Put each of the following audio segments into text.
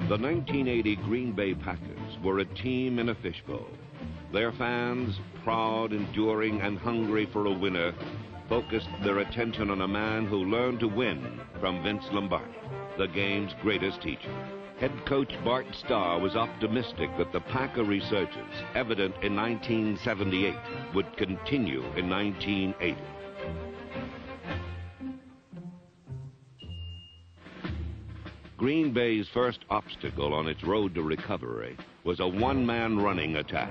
The 1980 Green Bay Packers were a team in a fishbowl. Their fans, proud, enduring, and hungry for a winner, focused their attention on a man who learned to win from Vince Lombardi, the game's greatest teacher. Head coach Bart Starr was optimistic that the Packer resurgence, evident in 1978, would continue in 1980. Green Bay's first obstacle on its road to recovery was a one-man running attack,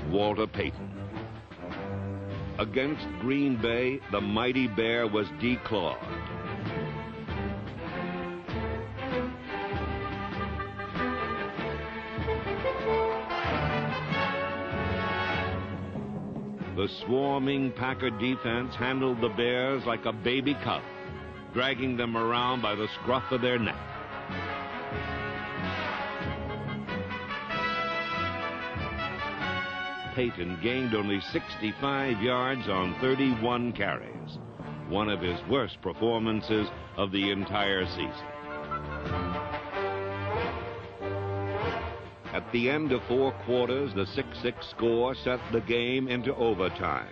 Walter Payton. Against Green Bay, the mighty bear was declawed. The swarming Packer defense handled the Bears like a baby cub, dragging them around by the scruff of their neck. Payton gained only 65 yards on 31 carries, one of his worst performances of the entire season. At the end of 4 quarters, the 6-6 score set the game into overtime.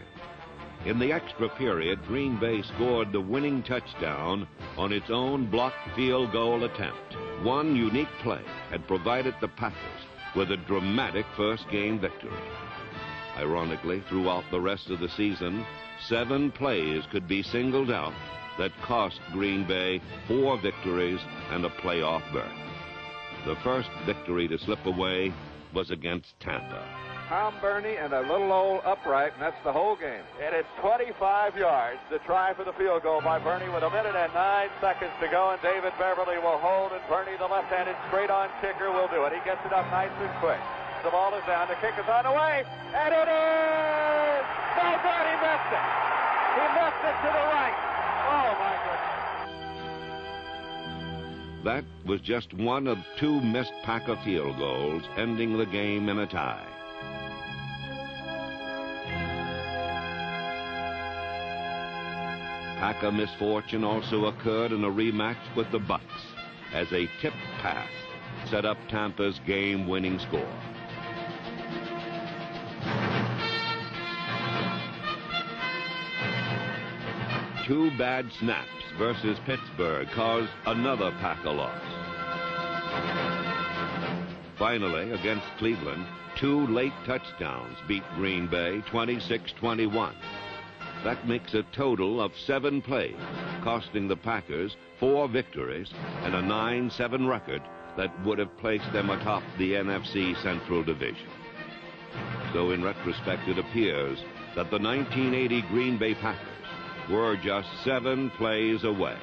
In the extra period, Green Bay scored the winning touchdown on its own blocked field goal attempt. One unique play had provided the Packers with a dramatic first-game victory. Ironically, throughout the rest of the season, 7 plays could be singled out that cost Green Bay 4 victories and a playoff berth. The first victory to slip away was against Tampa. Tom Burney and a little old upright, and that's the whole game. And it's 25 yards. The try for the field goal by Burney with 1 minute and 9 seconds to go, and David Beverly will hold, and Burney, the left-handed straight-on kicker, will do it. He gets it up nice and quick. The ball is down. The kick is on the way, and it is! No good, he missed it. He missed it to the right. Oh, my goodness. That was just one of 2 missed Packer field goals, ending the game in a tie. Packer misfortune also occurred in a rematch with the Bucks, as a tipped pass set up Tampa's game-winning score. Two bad snaps versus Pittsburgh caused another Packer loss. Finally, against Cleveland, 2 late touchdowns beat Green Bay 26-21. That makes a total of 7 plays, costing the Packers 4 victories and a 9-7 record that would have placed them atop the NFC Central Division. So in retrospect, it appears that the 1980 Green Bay Packers were just 7 plays away.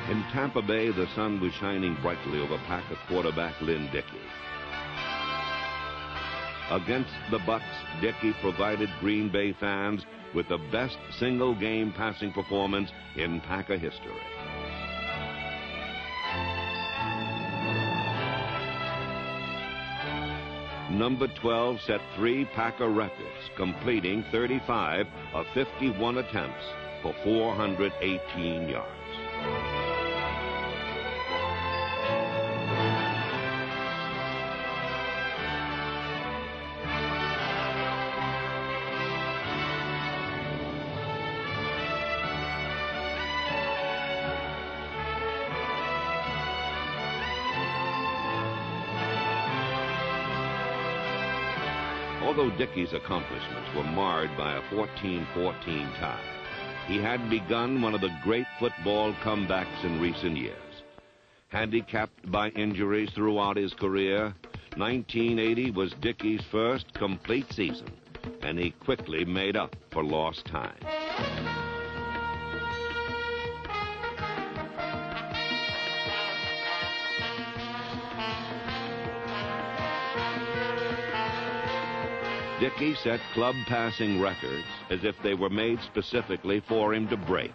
In Tampa Bay, the sun was shining brightly over Packer quarterback Lynn Dickey. Against the Bucks, Dickey provided Green Bay fans with the best single-game passing performance in Packer history. Number 12 set 3 Packer records, completing 35 of 51 attempts for 418 yards. Although Dickey's accomplishments were marred by a 14-14 tie, he had begun one of the great football comebacks in recent years. Handicapped by injuries throughout his career, 1980 was Dickey's first complete season, and he quickly made up for lost time. Dickey set club passing records as if they were made specifically for him to break.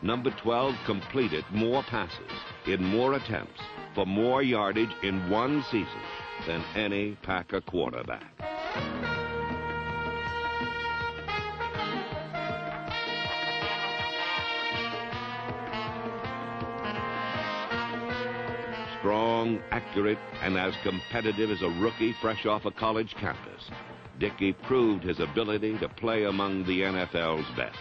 Number 12 completed more passes in more attempts for more yardage in one season than any Packer quarterback. Strong, accurate, and as competitive as a rookie fresh off a college campus, Dickey proved his ability to play among the NFL's best.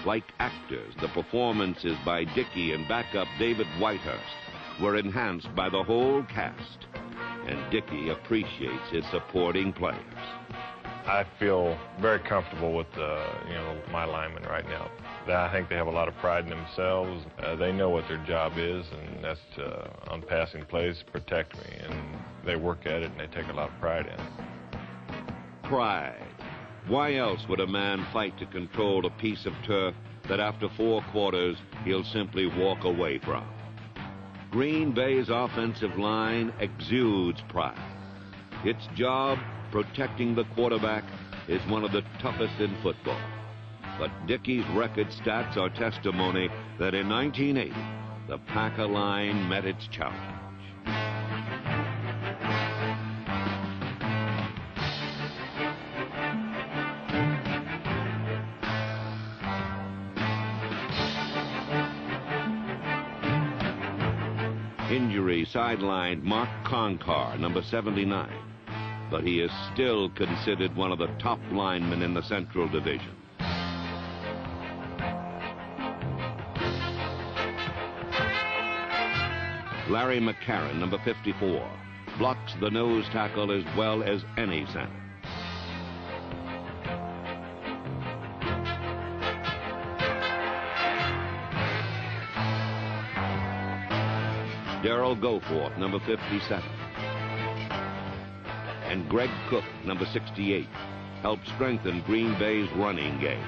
Like actors, the performances by Dickey and backup David Whitehurst were enhanced by the whole cast, and Dickey appreciates his supporting players. I feel very comfortable with my linemen right now. I think they have a lot of pride in themselves. They know what their job is, and that's to, on passing plays, protect me. And they work at it, and they take a lot of pride in it. Pride. Why else would a man fight to control a piece of turf that after 4 quarters he'll simply walk away from? Green Bay's offensive line exudes pride. Its job, protecting the quarterback, is one of the toughest in football. But Dickey's record stats are testimony that in 1980, the Packer line met its challenge. Injury sidelined Mark Conkar, number 79, but he is still considered one of the top linemen in the Central Division. Larry McCarron, number 54, blocks the nose tackle as well as any center. Darrell Goforth, number 57, and Greg Cook, number 68, helped strengthen Green Bay's running game.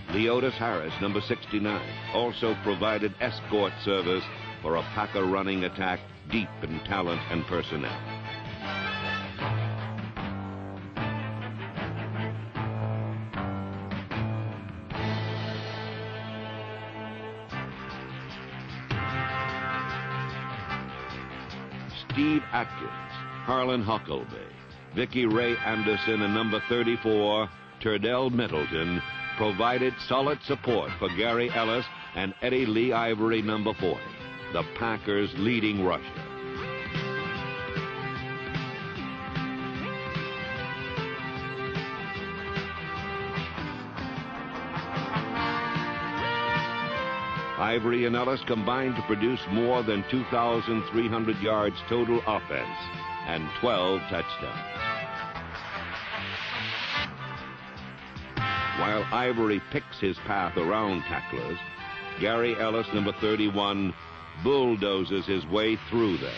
Leotis Harris, number 69, also provided escort service for a Packer running attack deep in talent and personnel. Steve Atkins, Harlan Huckabee, Vicky Ray Anderson, and number 34, Turdell Middleton, provided solid support for Gary Ellis and Eddie Lee Ivory, number 40, the Packers' leading rusher. Ivory and Ellis combined to produce more than 2,300 yards total offense and 12 touchdowns. While Ivory picks his path around tacklers, Gary Ellis, number 31, bulldozes his way through them.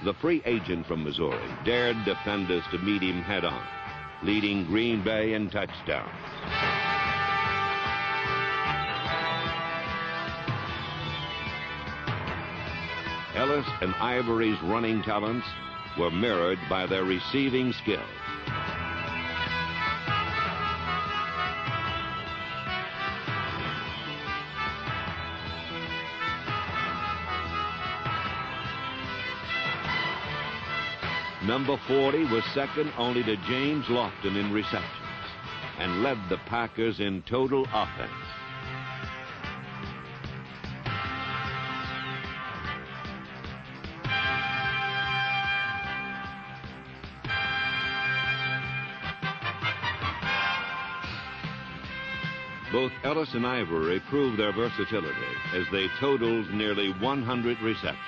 The free agent from Missouri dared defenders to meet him head-on, leading Green Bay in touchdowns. Ellis and Ivory's running talents were mirrored by their receiving skills. Number 40 was second only to James Lofton in receptions and led the Packers in total offense. Both Ellis and Ivory proved their versatility as they totaled nearly 100 receptions.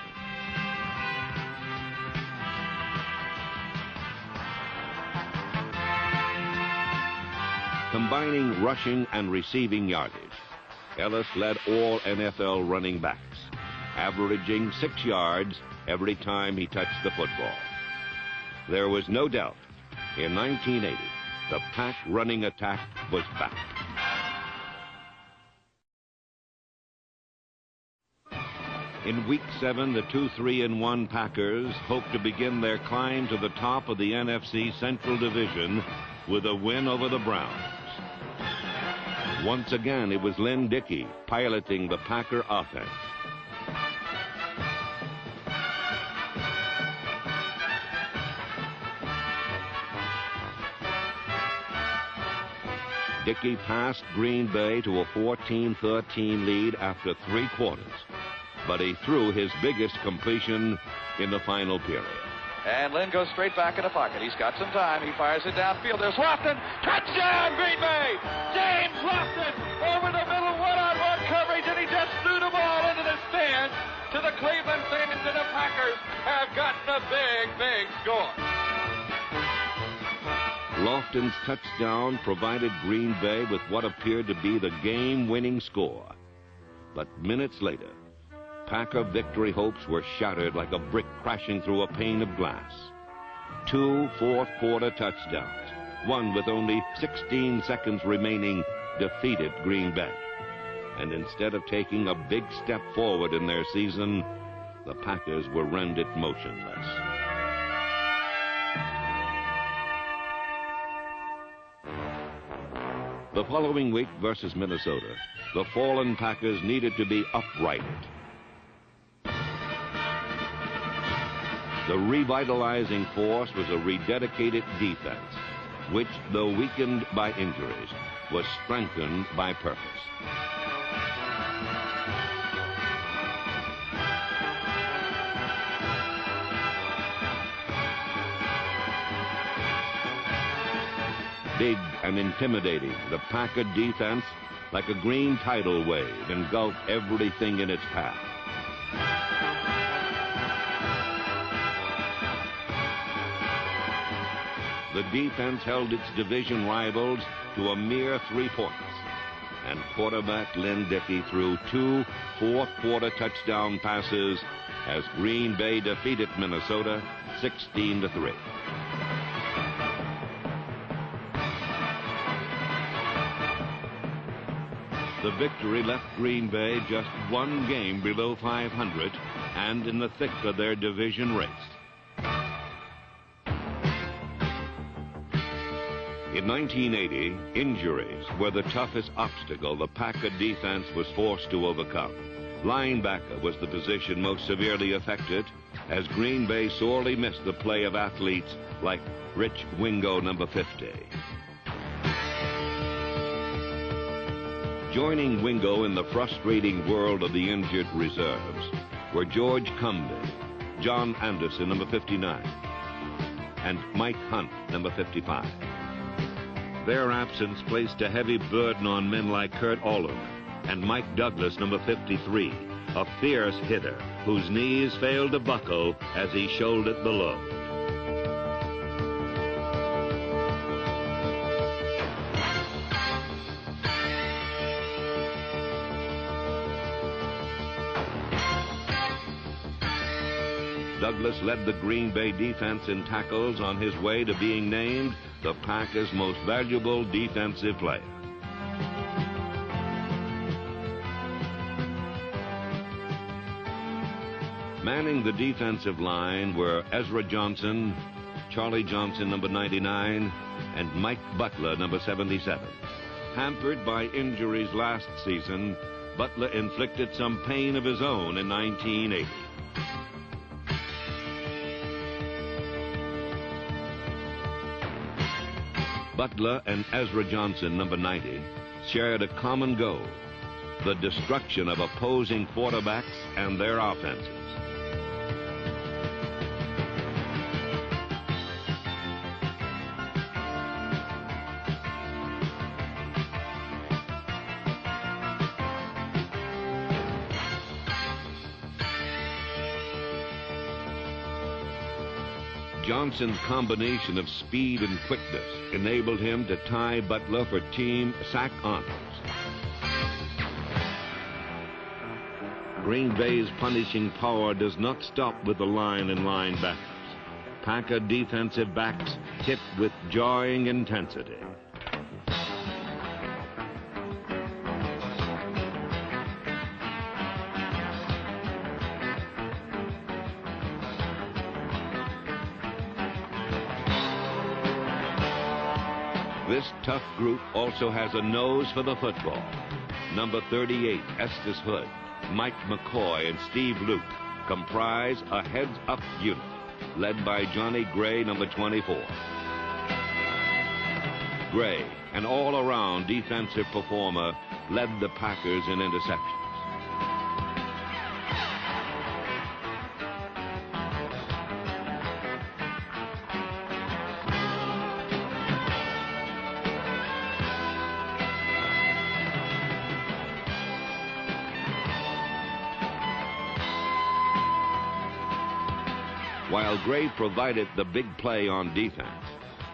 Combining rushing and receiving yardage, Ellis led all NFL running backs, averaging 6 yards every time he touched the football. There was no doubt, in 1980, The Pack running attack was back. In Week 7, the 2-3-1 Packers hope to begin their climb to the top of the NFC Central Division with a win over the Browns. Once again, it was Lynn Dickey piloting the Packer offense. Dickey passed Green Bay to a 14-13 lead after 3 quarters. But he threw his biggest completion in the final period. And Lynn goes straight back in the pocket. He's got some time. He fires it downfield. There's Lofton. Touchdown, Green Bay! James Lofton over the middle, one-on-one coverage, and he just threw the ball into the stands to the Cleveland fans, and the Packers have gotten a big, big score. Lofton's touchdown provided Green Bay with what appeared to be the game-winning score. But minutes later, Packer victory hopes were shattered like a brick crashing through a pane of glass. 2 fourth-quarter touchdowns, one with only 16 seconds remaining, defeated Green Bay. And instead of taking a big step forward in their season, the Packers were rendered motionless. The following week versus Minnesota, the fallen Packers needed to be uprighted. The revitalizing force was a rededicated defense, which, though weakened by injuries, was strengthened by purpose. Big and intimidating, the Packer defense, like a green tidal wave, engulfed everything in its path. The defense held its division rivals to a mere 3 points. And quarterback Lynn Dickey threw 2 fourth-quarter touchdown passes as Green Bay defeated Minnesota 16-3. The victory left Green Bay just 1 game below 500 and in the thick of their division race. In 1980, injuries were the toughest obstacle the Packer defense was forced to overcome. Linebacker was the position most severely affected, as Green Bay sorely missed the play of athletes like Rich Wingo, number 50. Joining Wingo in the frustrating world of the injured reserves were George Cumby, John Anderson, number 59, and Mike Hunt, number 55. Their absence placed a heavy burden on men like Kurt Allen and Mike Douglas, number 53, a fierce hitter whose knees failed to buckle as he shouldered the load. Douglas led the Green Bay defense in tackles on his way to being named the Packers' most valuable defensive player. Manning the defensive line were Ezra Johnson, Charlie Johnson, number 99, and Mike Butler, number 77. Hampered by injuries last season, Butler inflicted some pain of his own in 1980. Butler and Ezra Johnson, number 90, shared a common goal: the destruction of opposing quarterbacks and their offenses. Johnson's combination of speed and quickness enabled him to tie Butler for team sack honors. Green Bay's punishing power does not stop with the line and linebackers. Packer defensive backs hit with jarring intensity. This tough group also has a nose for the football. Number 38, Estes Hood, Mike McCoy, and Steve Luke comprise a heads-up unit led by Johnny Gray, number 24. Gray, an all-around defensive performer, led the Packers in interceptions. While Gray provided the big play on defense,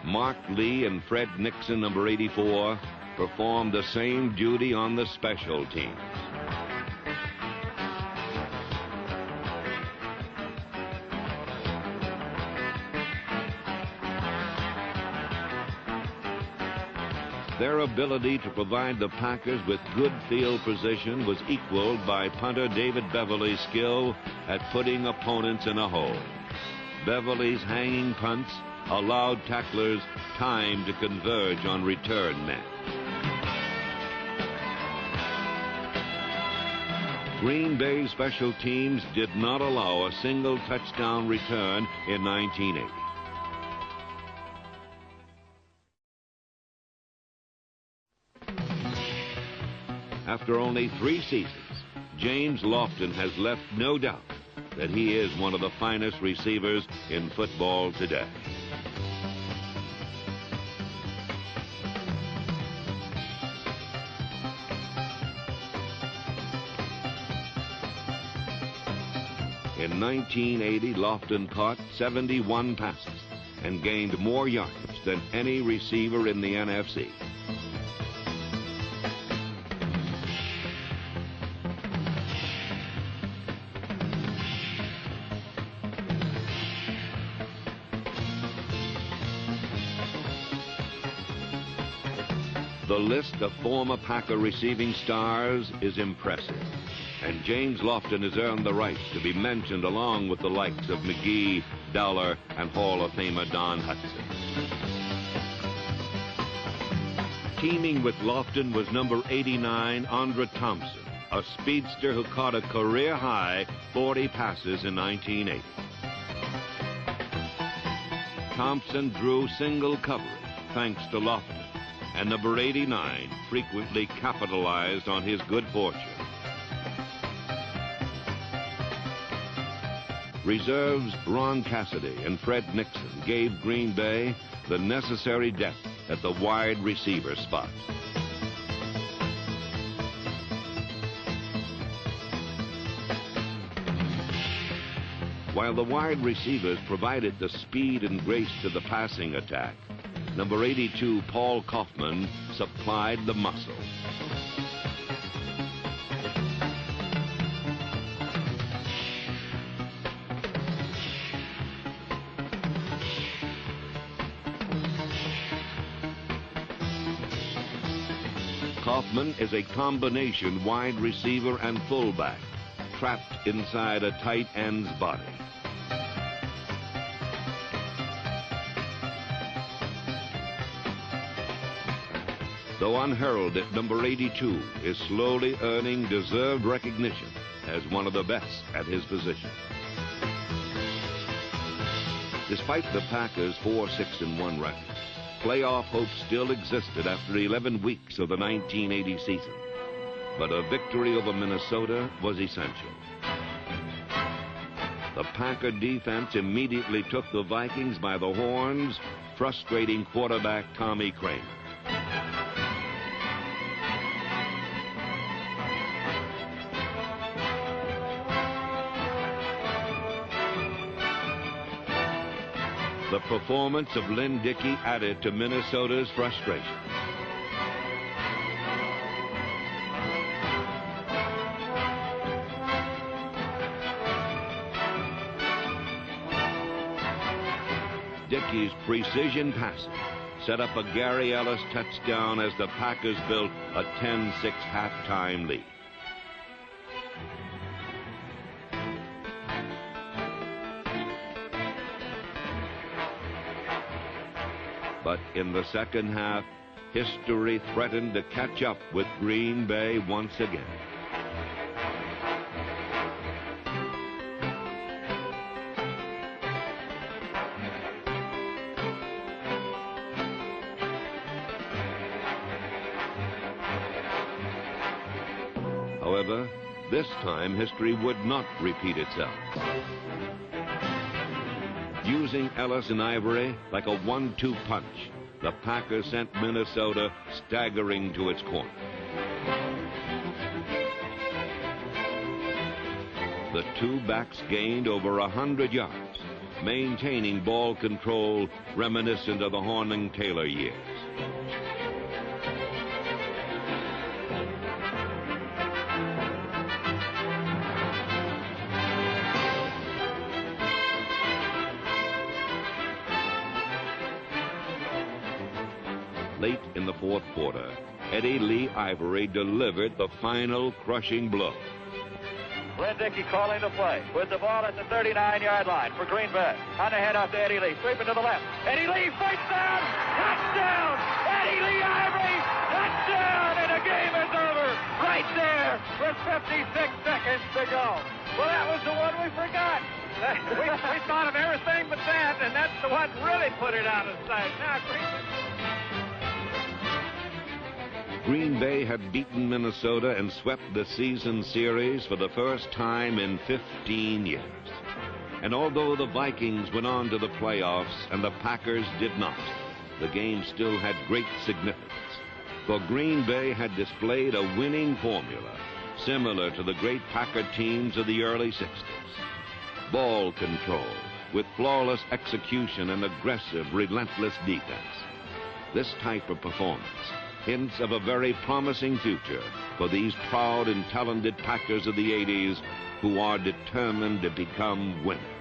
Mark Lee and Fred Nixon, number 84, performed the same duty on the special teams. Their ability to provide the Packers with good field position was equaled by punter David Beverly's skill at putting opponents in a hole. Beverly's hanging punts allowed tacklers time to converge on return men. Green Bay special teams did not allow a single touchdown return in 1980. After only 3 seasons, James Lofton has left no doubt that he is one of the finest receivers in football today. In 1980, Lofton caught 71 passes and gained more yards than any receiver in the NFC. The list of former Packer receiving stars is impressive, and James Lofton has earned the right to be mentioned along with the likes of McGee, Dowler, and Hall of Famer Don Hudson. Teaming with Lofton was number 89, Andra Thompson, a speedster who caught a career-high 40 passes in 1980. Thompson drew single coverage thanks to Lofton, and number 89 frequently capitalized on his good fortune. Reserves Ron Cassidy and Fred Nixon gave Green Bay the necessary depth at the wide receiver spot. While the wide receivers provided the speed and grace to the passing attack, number 82, Paul Kaufman, supplied the muscle. Kaufman is a combination wide receiver and fullback, trapped inside a tight end's body. Though unheralded, number 82 is slowly earning deserved recognition as one of the best at his position. Despite the Packers' 4-6-1 record, playoff hope still existed after 11 weeks of the 1980 season. But a victory over Minnesota was essential. The Packer defense immediately took the Vikings by the horns, frustrating quarterback Tommy Kramer. The performance of Lynn Dickey added to Minnesota's frustration. Dickey's precision passing set up a Gary Ellis touchdown as the Packers built a 10-6 halftime lead. But in the second half, history threatened to catch up with Green Bay once again. However, this time history would not repeat itself. Using Ellis and Ivory like a 1-2 punch, the Packers sent Minnesota staggering to its corner. The two backs gained over 100 yards, maintaining ball control reminiscent of the Hornung-Taylor years. Late in the fourth quarter, Eddie Lee Ivory delivered the final crushing blow. Glenn Dickey calling the play with the ball at the 39-yard line for Green Bay. On the handoff to Eddie Lee, sweeping to the left. Eddie Lee, first down, touchdown! Eddie Lee Ivory, touchdown! And the game is over right there with 56 seconds to go. Well, that was the one we forgot. we thought of everything but that, and that's the one really put it out of sight. Now, Green Bay had beaten Minnesota and swept the season series for the first time in 15 years. And although the Vikings went on to the playoffs and the Packers did not, the game still had great significance. For Green Bay had displayed a winning formula similar to the great Packer teams of the early 60s. Ball control with flawless execution and aggressive, relentless defense. This type of performance hints of a very promising future for these proud and talented Packers of the 80s who are determined to become winners.